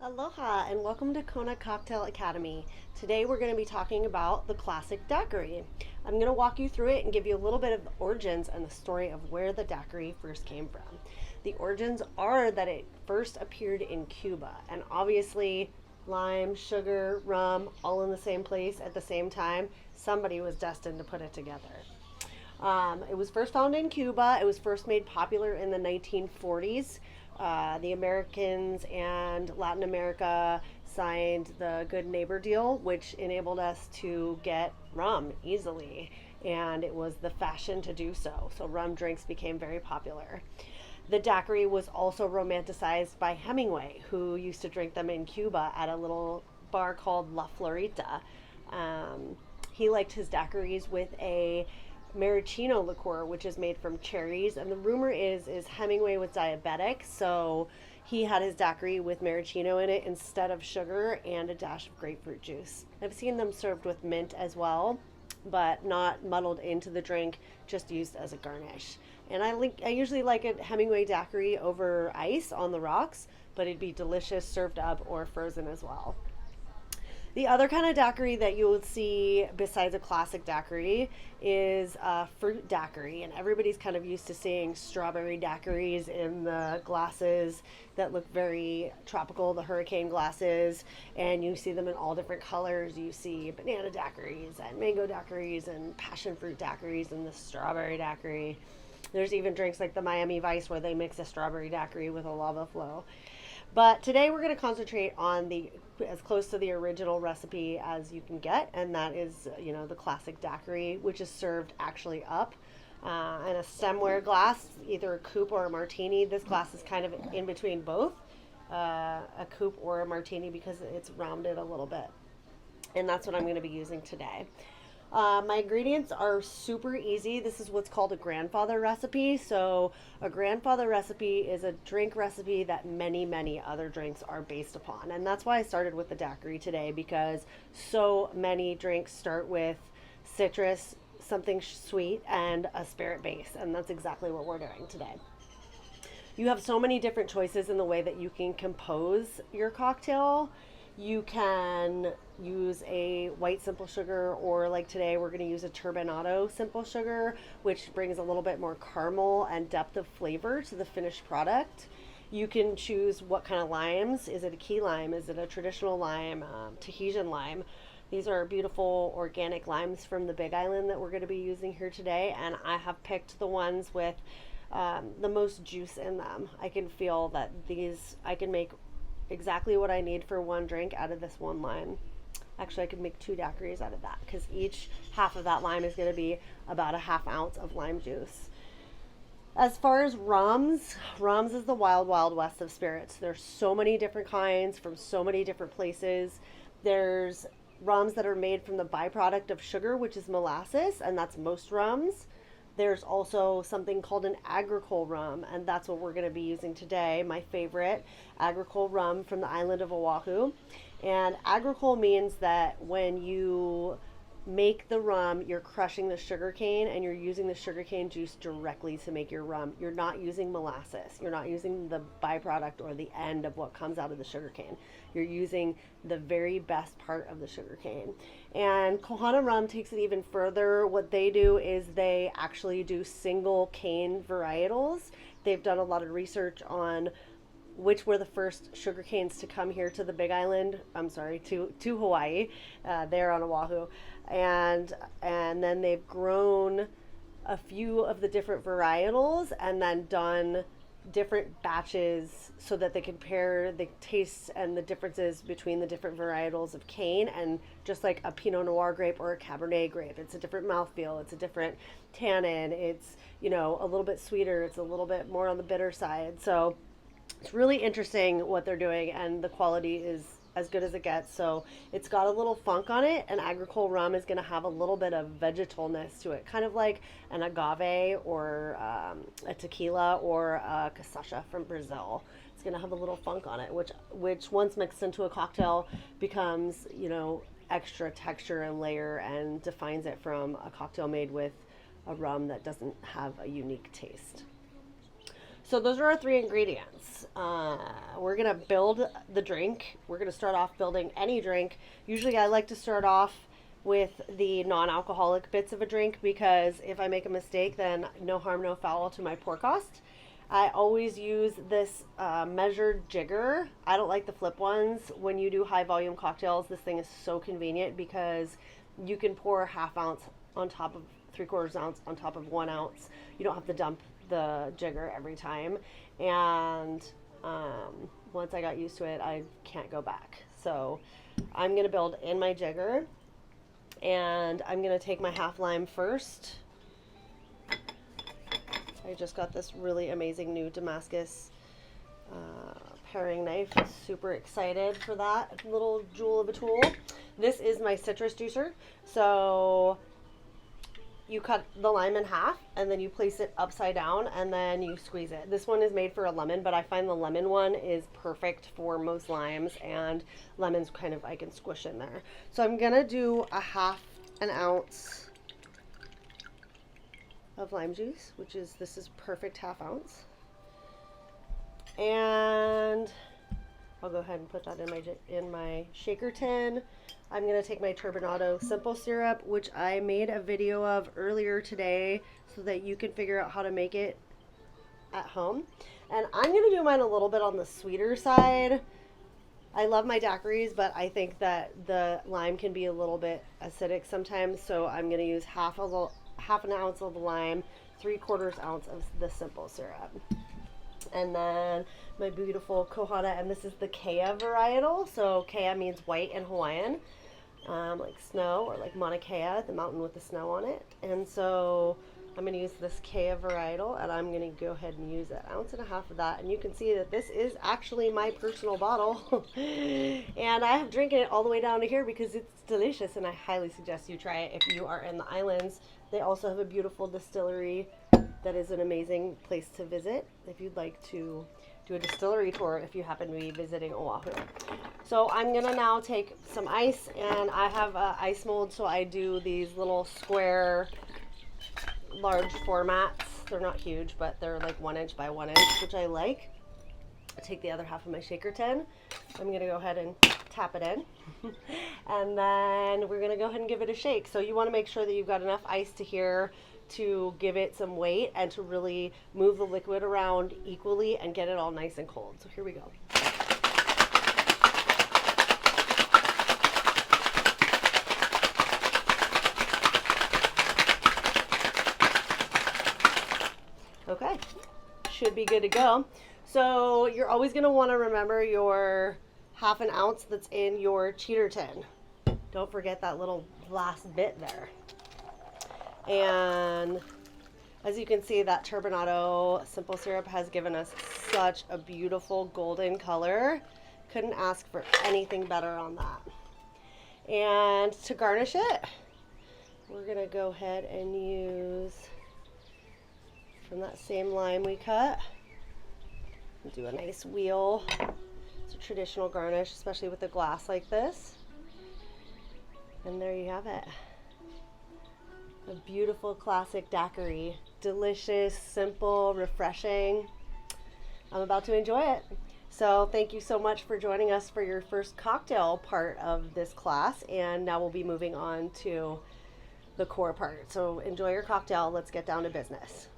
Aloha and welcome to Kona Cocktail Academy. Today we're going to be talking about the classic daiquiri. I'm going to walk you through it and give you a little bit of the origins and the story of where the daiquiri first came from. The origins are that it first appeared in Cuba, and obviously lime, sugar, rum, all in the same place at the same time. Somebody was destined to put it together. It was first found in Cuba. It was first made popular in the 1940s. The Americans and Latin America signed the Good Neighbor Deal, which enabled us to get rum easily. And it was the fashion to do so. So rum drinks became very popular. The daiquiri was also romanticized by Hemingway, who used to drink them in Cuba at a little bar called La Florita. He liked his daiquiris with a maraschino liqueur, which is made from cherries. And the rumor is Hemingway was diabetic, so he had his daiquiri with maraschino in it instead of sugar and a dash of grapefruit juice. I've seen them served with mint as well, but not muddled into the drink, just used as a garnish. And I usually like a Hemingway daiquiri over ice on the rocks, but it'd be delicious served up or frozen as well. The other kind of daiquiri that you would see besides a classic daiquiri is a fruit daiquiri. And everybody's kind of used to seeing strawberry daiquiris in the glasses that look very tropical, the hurricane glasses. And you see them in all different colors. You see banana daiquiris and mango daiquiris and passion fruit daiquiris and the strawberry daiquiri. There's even drinks like the Miami Vice where they mix a strawberry daiquiri with a lava flow. But today we're going to concentrate on the as close to the original recipe as you can get, and that is, the classic daiquiri, which is served actually up in a stemware glass, either a coupe or a martini. This glass is kind of in between both, a coupe or a martini, because it's rounded a little bit. And that's what I'm going to be using today. My ingredients are super easy. This is what's called a grandfather recipe. So, a grandfather recipe is a drink recipe that many, many other drinks are based upon. And that's why I started with the daiquiri today, because so many drinks start with citrus, something sweet, and a spirit base. And that's exactly what we're doing today. You have so many different choices in the way that you can compose your cocktail. You can use a white simple sugar, or like today we're going to use a turbinado simple sugar, which brings a little bit more caramel and depth of flavor to the finished product. You can choose what kind of limes. Is it a key lime? Is it a traditional lime? Tahitian lime? These are beautiful organic limes from the Big Island that we're going to be using here today, and I have picked the ones with the most juice in them. I can feel that I can make exactly what I need for one drink out of this one lime. Actually, I could make two daiquiris out of that, because each half of that lime is going to be about a half ounce of lime juice. As far as rums is the wild, wild west of spirits. There's so many different kinds from so many different places. There's rums that are made from the byproduct of sugar, which is molasses, and that's most rums. There's also something called an Agricol Rum, and that's what we're going to be using today. My favorite, Agricol Rum from the island of Oahu. And Agricol means that when you make the rum, you're crushing the sugar cane and you're using the sugar cane juice directly to make your rum. You're not using molasses. You're not using the byproduct or the end of what comes out of the sugar cane. You're using the very best part of the sugar cane. And Kona Rum takes it even further. What they do is they actually do single cane varietals. They've done a lot of research on which were the first sugar canes to come here to the Big Island. I'm sorry, to Hawaii, there on Oahu, and then they've grown a few of the different varietals and then done different batches so that they compare the tastes and the differences between the different varietals of cane. And just like a Pinot Noir grape or a Cabernet grape, it's a different mouthfeel, it's a different tannin, it's a little bit sweeter, it's a little bit more on the bitter side. So it's really interesting what they're doing, and the quality is as good as it gets. So it's got a little funk on it, and Agricol Rum is going to have a little bit of vegetalness to it, kind of like an agave or a tequila or a cachaça from Brazil. It's going to have a little funk on it, which once mixed into a cocktail becomes, extra texture and layer and defines it from a cocktail made with a rum that doesn't have a unique taste. So those are our three ingredients. We're gonna build the drink. We're gonna start off building any drink. Usually I like to start off with the non-alcoholic bits of a drink, because if I make a mistake, then no harm, no foul to my pour cost. I always use this measured jigger. I don't like the flip ones. When you do high volume cocktails, this thing is so convenient because you can pour a half ounce on top of 3/4 ounce on top of 1 ounce. You don't have to dump the jigger every time. And once I got used to it, I can't go back. So I'm going to build in my jigger, and I'm going to take my half lime first. I just got this really amazing new Damascus paring knife. Super excited for that little jewel of a tool. This is my citrus juicer. So you cut the lime in half, and then you place it upside down, and then you squeeze it. This one is made for a lemon, but I find the lemon one is perfect for most limes, and lemons kind of I can squish in there. So I'm gonna do a half an ounce of lime juice, which is, this is perfect half ounce. And I'll go ahead and put that in my shaker tin. I'm going to take my turbinado simple syrup, which I made a video of earlier today so that you can figure out how to make it at home. And I'm going to do mine a little bit on the sweeter side. I love my daiquiris, but I think that the lime can be a little bit acidic sometimes, so I'm going to use half an ounce of the lime, 3/4 ounce of the simple syrup. And then my beautiful Kohana, and this is the Kea varietal. So Kea means white in Hawaiian, like snow, or like Mauna Kea, the mountain with the snow on it. And so I'm going to use this Kea varietal, and I'm going to go ahead and use 1.5 ounces of that. And you can see that this is actually my personal bottle. And I have drinking it all the way down to here because it's delicious, and I highly suggest you try it if you are in the islands. They also have a beautiful distillery that is an amazing place to visit if you'd like to do a distillery tour if you happen to be visiting Oahu. So I'm gonna now take some ice, and I have an ice mold, so I do these little square large formats. They're not huge, but they're like 1 inch by 1 inch, which I like. I take the other half of my shaker tin. I'm gonna go ahead and tap it in. And then we're gonna go ahead and give it a shake. So you wanna make sure that you've got enough ice to here to give it some weight and to really move the liquid around equally and get it all nice and cold. So here we go. Okay, should be good to go. So you're always going to want to remember your 1/2 ounce that's in your cheater tin. Don't forget that little last bit there. And as you can see, that turbinado simple syrup has given us such a beautiful golden color. Couldn't ask for anything better on that. And to garnish it, we're going to go ahead and use from that same lime we cut. Do a nice wheel. It's a traditional garnish, especially with a glass like this. And there you have it. A beautiful classic daiquiri. Delicious, simple, refreshing. I'm about to enjoy it. So thank you so much for joining us for your first cocktail part of this class. And now we'll be moving on to the core part. So enjoy your cocktail. Let's get down to business.